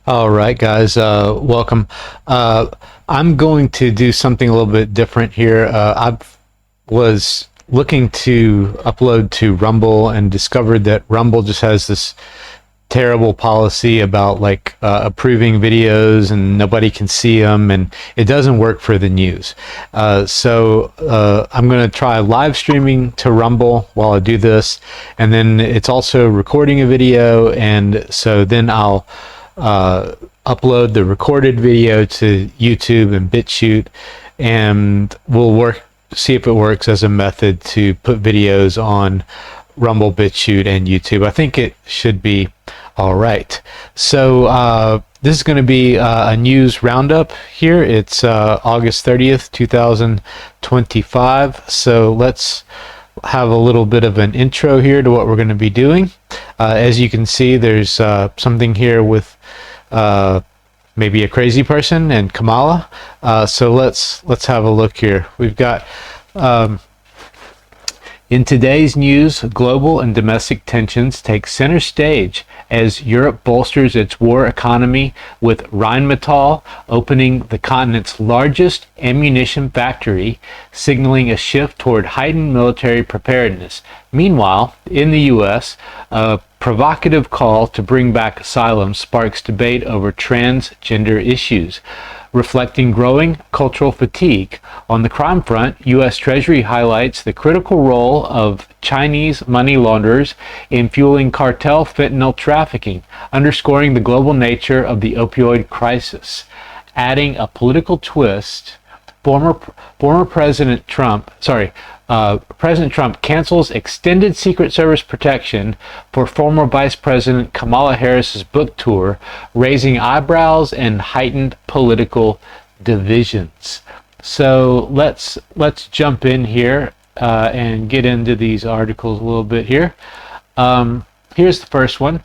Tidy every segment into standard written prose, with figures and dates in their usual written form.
All right, guys, welcome. I'm going to do something a little bit different here. I was looking to upload to Rumble and discovered that Rumble just has this terrible policy about approving videos and nobody can see them, and it doesn't work for the news. So I'm going to try live streaming to Rumble while I do this, and then it's also recording a video, and so then I'll upload the recorded video to YouTube and BitChute, and we'll see if it works as a method to put videos on Rumble, BitChute, and YouTube. I think it should be all right. So this is going to be a news roundup here. It's August 30th, 2025. So let's have a little bit of an intro here to what we're going to be doing. As you can see, there's something here with maybe a crazy person and Kamala. So let's have a look here. We've got in today's news, global and domestic tensions take center stage as Europe bolsters its war economy, with Rheinmetall opening the continent's largest ammunition factory, signaling a shift toward heightened military preparedness. Meanwhile, in the U.S., a provocative call to bring back asylums sparks debate over transgender issues, reflecting growing cultural fatigue. On the crime front, U.S. Treasury highlights the critical role of Chinese money launderers in fueling cartel fentanyl trafficking, underscoring the global nature of the opioid crisis. Adding a political twist, President Trump cancels extended Secret Service protection for former Vice President Kamala Harris's book tour, raising eyebrows and heightened political divisions. So let's jump in here and get into these articles a little bit here. Here's the first one.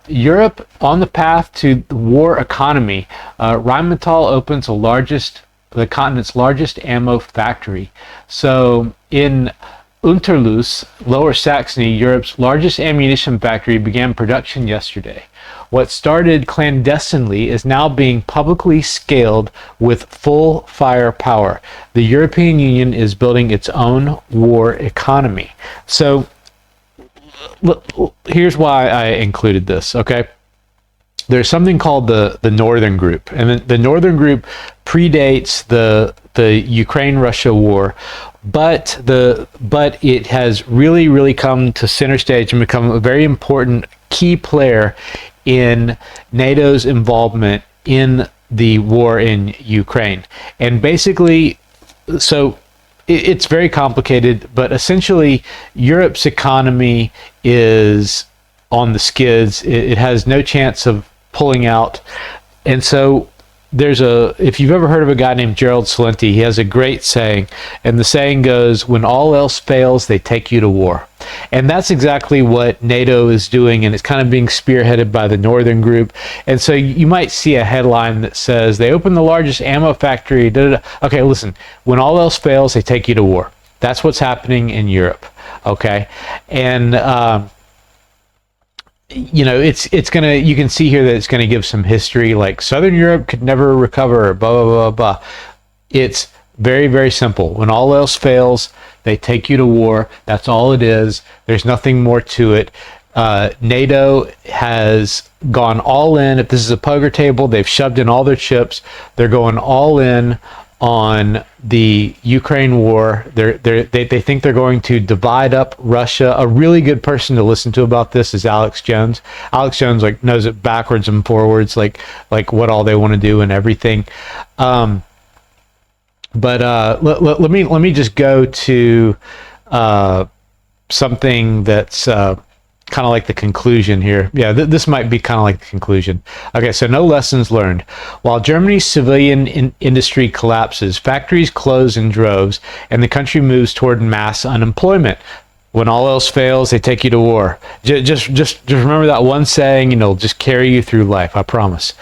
Europe on the path to the war economy. Rheinmetall opens the continent's largest ammo factory. So in Unterlüß, Lower Saxony, Europe's largest ammunition factory, began production yesterday. What started clandestinely is now being publicly scaled with full firepower. The European Union is building its own war economy. So here's why I included this, okay? There's something called the Northern Group, and the Northern Group predates the Ukraine-Russia war, but it has really come to center stage and become a very important key player in NATO's involvement in the war in Ukraine. And basically, so it's very complicated, but essentially Europe's economy is on the skids. It has no chance of pulling out. And so if you've ever heard of a guy named Gerald Celente, he has a great saying, and the saying goes, when all else fails, they take you to war. And that's exactly what NATO is doing, and it's kind of being spearheaded by the Northern Group. And so you might see a headline that says, they opened the largest ammo factory, Okay, listen, when all else fails, they take you to war. That's what's happening in Europe, okay? And it's gonna, you can see here that it's gonna give some history, like Southern Europe could never recover, blah blah blah blah. It's very simple. When all else fails, they take you to war. That's all it is. There's nothing more to it. NATO has gone all in. If this is a poker table, they've shoved in all their chips. They're going all in on the Ukraine war. They think they're going to divide up Russia. A really good person to listen to about this is Alex Jones. Alex Jones knows it backwards and forwards, like what all they want to do and everything. Let me just go to something that's kind of like the conclusion here. Yeah, this might be kind of like the conclusion. Okay, so no lessons learned. While Germany's civilian industry collapses, factories close in droves, and the country moves toward mass unemployment. When all else fails, they take you to war. Just remember that one saying, and it'll just carry you through life, I promise.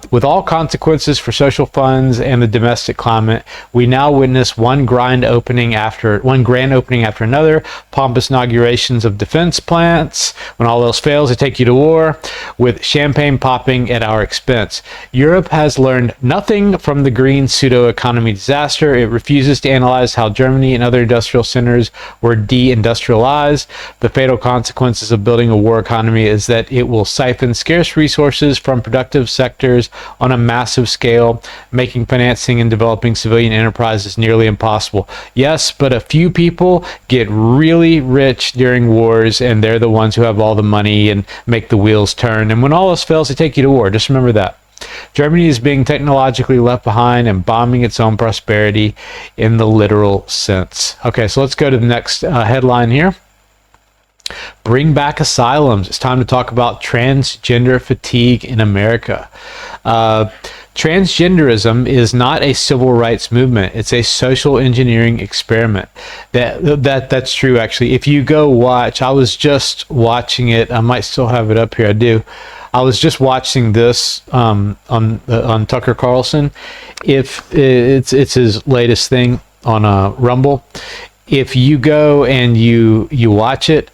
With all consequences for social funds and the domestic climate, we now witness one grand opening after another, pompous inaugurations of defense plants. When all else fails, they take you to war. with champagne popping at our expense. Europe has learned nothing from the green pseudo-economy disaster. It refuses to analyze how Germany and other industrial centers were de-industrialized. The fatal consequences of building a war economy is that it will siphon scarce resources from productive sectors on a massive scale, making financing and developing civilian enterprises nearly impossible. Yes, but a few people get really rich during wars, and they're the ones who have all the money and make the wheels turn. And when all else fails, they take you to war. Just remember that. Germany is being technologically left behind and bombing its own prosperity in the literal sense. Okay, so let's go to the next headline here. Bring back asylums. It's time to talk about transgender fatigue in America. Transgenderism is not a civil rights movement. It's a social engineering experiment. That's true, actually. If you go watch, I was just watching it. I might still have it up here. I do. I was just watching this on Tucker Carlson. If it's his latest thing on Rumble. If you go and you watch it,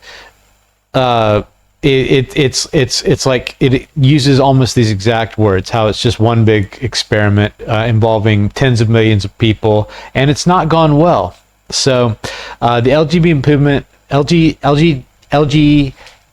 it's like it uses almost these exact words, how it's just one big experiment involving tens of millions of people, and it's not gone well. So the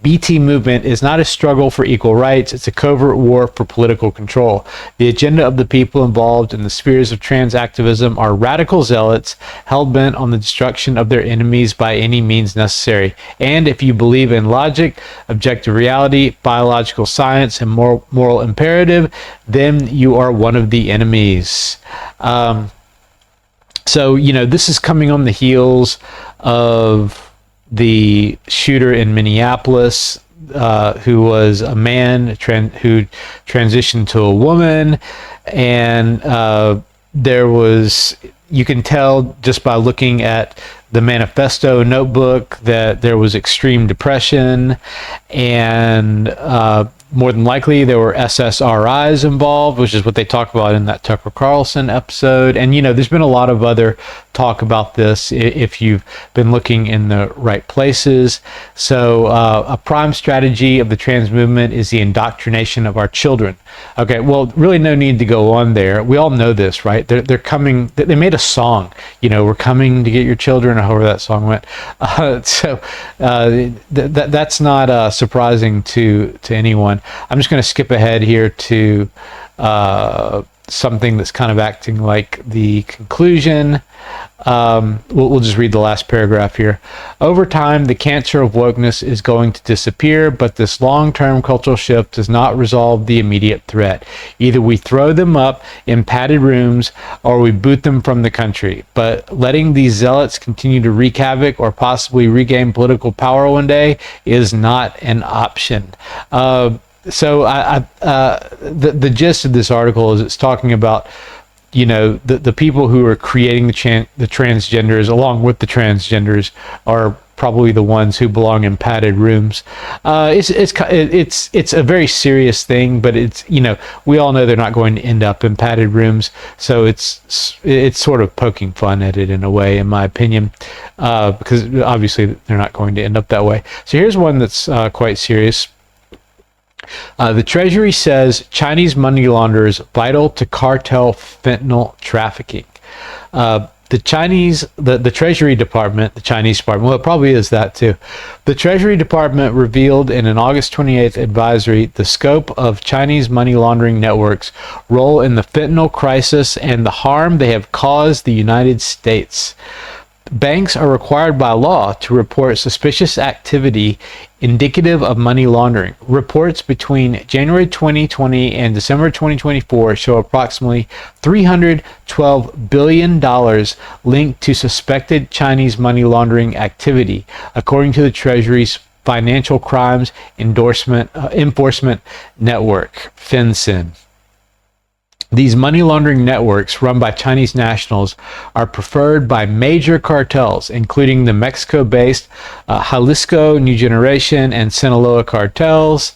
LGBT movement is not a struggle for equal rights. It's a covert war for political control. The agenda of the people involved in the spheres of trans activism are radical zealots hell-bent on the destruction of their enemies by any means necessary. And if you believe in logic, objective reality, biological science, and moral imperative, then you are one of the enemies. So, this is coming on the heels of the shooter in Minneapolis, who was a man who transitioned to a woman, and you can tell just by looking at the manifesto notebook that there was extreme depression, and more than likely there were SSRIs involved, which is what they talk about in that Tucker Carlson episode. And there's been a lot of other talk about this if you've been looking in the right places. So a prime strategy of the trans movement is the indoctrination of our children. Okay, well, really no need to go on there. We all know this, right? They're coming. They made a song, we're coming to get your children, or however that song went. That's not surprising to anyone. I'm just going to skip ahead here to something that's kind of acting like the conclusion. We'll just read the last paragraph here. Over time, the cancer of wokeness is going to disappear, but this long-term cultural shift does not resolve the immediate threat. Either we throw them up in padded rooms or we boot them from the country. But letting these zealots continue to wreak havoc or possibly regain political power one day is not an option. So the gist of this article is it's talking about the people who are creating the transgenders, along with the transgenders, are probably the ones who belong in padded rooms. It's a very serious thing, but it's we all know they're not going to end up in padded rooms, so it's sort of poking fun at it in a way, in my opinion, because obviously they're not going to end up that way. So here's one that's quite serious. The Treasury says Chinese money launderers vital to cartel fentanyl trafficking. The Treasury Department, the Chinese Department, well, it probably is that too. The Treasury Department revealed in an August 28th advisory the scope of Chinese money laundering networks' role in the fentanyl crisis and the harm they have caused the United States. Banks are required by law to report suspicious activity indicative of money laundering. Reports between January 2020 and December 2024 show approximately $312 billion linked to suspected Chinese money laundering activity, according to the Treasury's Financial Crimes Enforcement Network, FinCEN. These money laundering networks run by Chinese nationals are preferred by major cartels, including the Mexico-based Jalisco New Generation and Sinaloa cartels,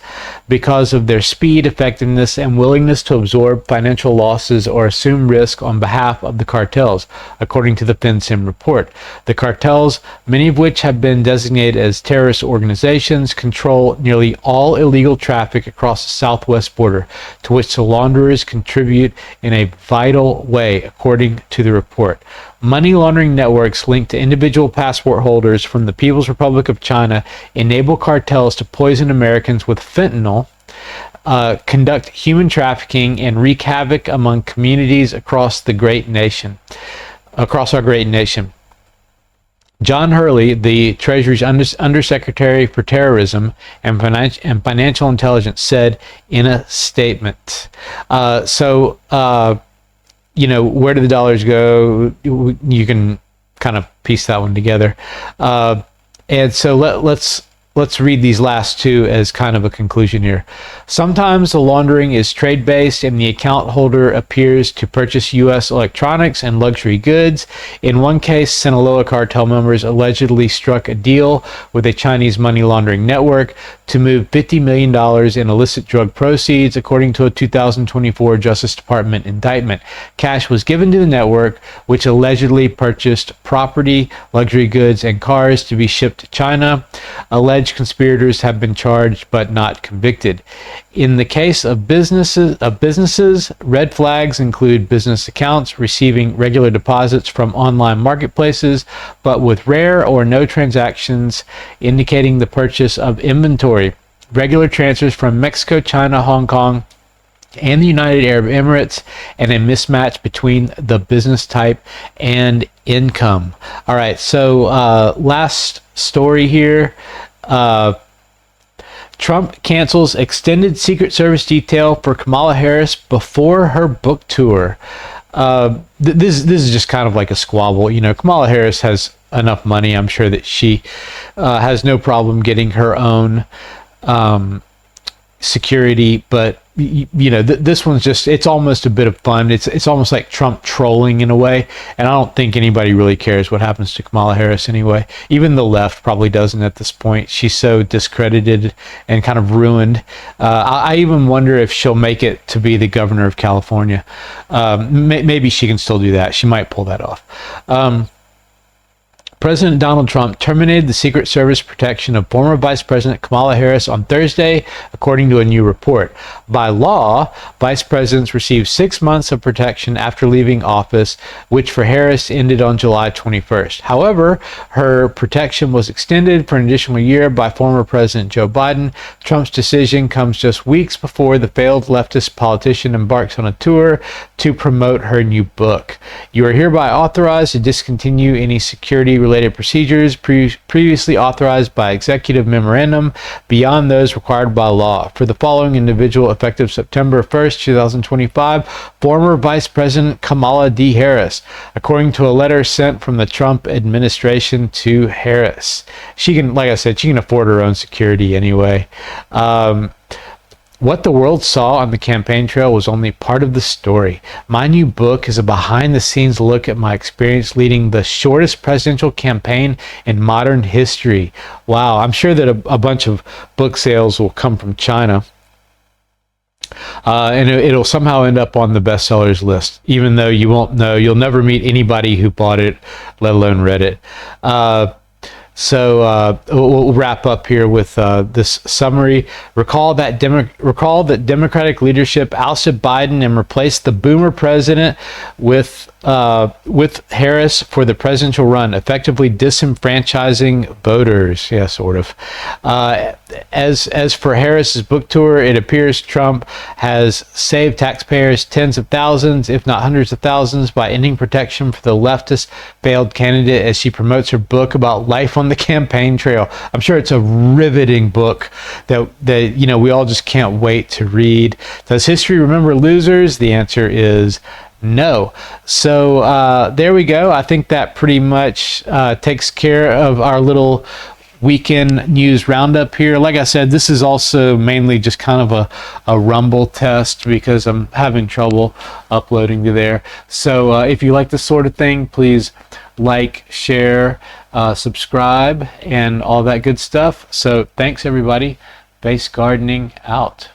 because of their speed, effectiveness, and willingness to absorb financial losses or assume risk on behalf of the cartels, according to the FinCEN report. The cartels, many of which have been designated as terrorist organizations, control nearly all illegal traffic across the southwest border, to which the launderers contribute in a vital way, according to the report. Money laundering networks linked to individual passport holders from the People's Republic of China enable cartels to poison Americans with fentanyl, conduct human trafficking, and wreak havoc among communities across our great nation. John Hurley, the Treasury's Undersecretary for Terrorism and Financial Intelligence, said in a statement. Where do the dollars go? You can kind of piece that one together. And so let's read these last two as kind of a conclusion here. Sometimes the laundering is trade-based and the account holder appears to purchase U.S. electronics and luxury goods. In one case, Sinaloa cartel members allegedly struck a deal with a Chinese money laundering network to move $50 million in illicit drug proceeds, according to a 2024 Justice Department indictment. Cash was given to the network, which allegedly purchased property, luxury goods, and cars to be shipped to China. Alleged conspirators have been charged but not convicted. In the case of businesses, red flags include business accounts receiving regular deposits from online marketplaces, but with rare or no transactions indicating the purchase of inventory. Regular transfers from Mexico, China, Hong Kong, and the United Arab Emirates, and a mismatch between the business type and income. All right, so last story here. Trump cancels extended Secret Service detail for Kamala Harris before her book tour. This is just kind of like a squabble. Kamala Harris has enough money. I'm sure that she has no problem getting her own security, but this one's just, it's almost a bit of fun. It's almost like Trump trolling in a way, and I don't think anybody really cares what happens to Kamala Harris anyway. Even the left probably doesn't at this point. She's so discredited and kind of ruined. I even wonder if she'll make it to be the governor of California. Maybe she can still do that. She might pull that off. President Donald Trump terminated the Secret Service protection of former Vice President Kamala Harris on Thursday, according to a new report. By law, vice presidents receive 6 months of protection after leaving office, which for Harris ended on July 21st. However, her protection was extended for an additional year by former President Joe Biden. Trump's decision comes just weeks before the failed leftist politician embarks on a tour to promote her new book. You are hereby authorized to discontinue any security-related procedures previously authorized by executive memorandum beyond those required by law. For the following individual, effective September 1st, 2025, former Vice President Kamala D. Harris, according to a letter sent from the Trump administration to Harris. She can, like I said, she can afford her own security anyway. What the world saw on the campaign trail was only part of the story. My new book is a behind-the-scenes look at my experience leading the shortest presidential campaign in modern history. Wow, I'm sure that a bunch of book sales will come from China. And it'll somehow end up on the bestsellers list, even though you won't know. You'll never meet anybody who bought it, let alone read it. So we'll wrap up here with this summary. Recall that Democratic leadership ousted Biden and replaced the boomer president with Harris for the presidential run, effectively disenfranchising voters. Yeah, sort of. As for Harris's book tour, it appears Trump has saved taxpayers tens of thousands, if not hundreds of thousands, by ending protection for the leftist failed candidate as she promotes her book about life on the campaign trail. I'm sure it's a riveting book that we all just can't wait to read. Does history remember losers? The answer is no. So there we go. I think that pretty much takes care of our little weekend news roundup here. Like I said, this is also mainly just kind of a Rumble test because I'm having trouble uploading to there. So if you like this sort of thing, please like, share, subscribe, and all that good stuff. So thanks everybody. Base Gardening out.